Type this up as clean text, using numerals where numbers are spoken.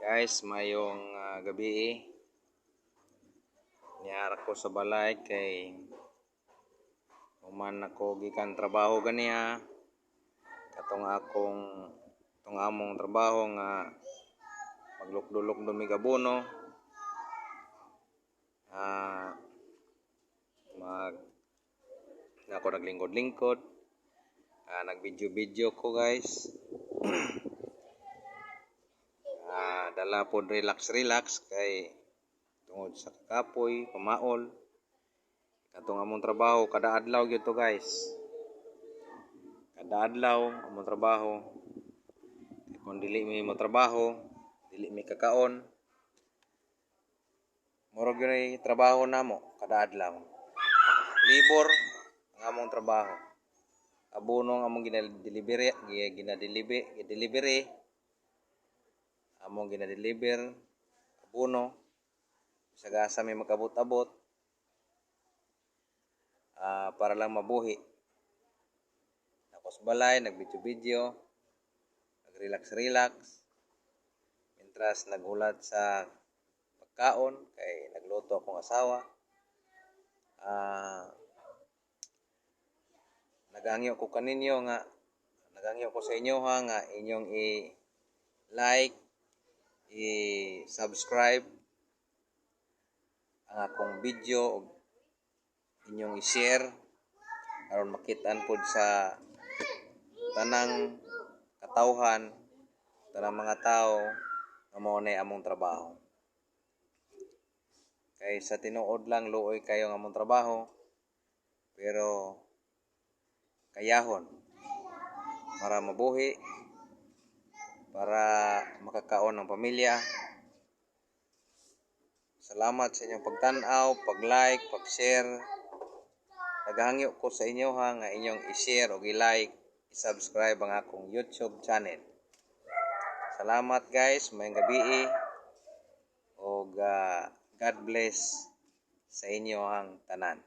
Guys, mayong gabi niyara ko sa balay kay human ako gikan trabaho ganiya katong among trabaho nga maglukdulok dumi gabono ako naglingkod-lingkod nagvideo-video ko guys. Dala pod relax kay tungod sa kakapoy pamaol katong among trabaho kada adlaw gyud to guys, kada adlaw among trabaho. Kung dili mi mo trabaho, dili mi kakaon, moro gyud trabaho namo kada adlaw. Libor ang among trabaho, abono ang among ginadelivery among ginadeliver abono sagasa may magabot-abot para lang mabuhi. Tapos balay nagvideo-video, nagrelax mintras naghulat sa pagkaon kay nagluto akong asawa. Nagangyo ko sa inyo nga inyong i-like, i-subscribe ang akong video ug inyong i-share aron makitaan pod sa tanang katawhan, tanang mga tao nga mao nay among trabaho. Kay sa tinuod lang luoy kayo ang among trabaho pero kayahon para mabuhi, para makakaon ng pamilya. Salamat sa inyong pagtan-aw, pag-like, pag-share. Naghangyo ko sa inyo nga inyong i-share o i-like, i-subscribe ang akong YouTube channel. Salamat guys, mayong gabi o God bless sa inyo ang tanan.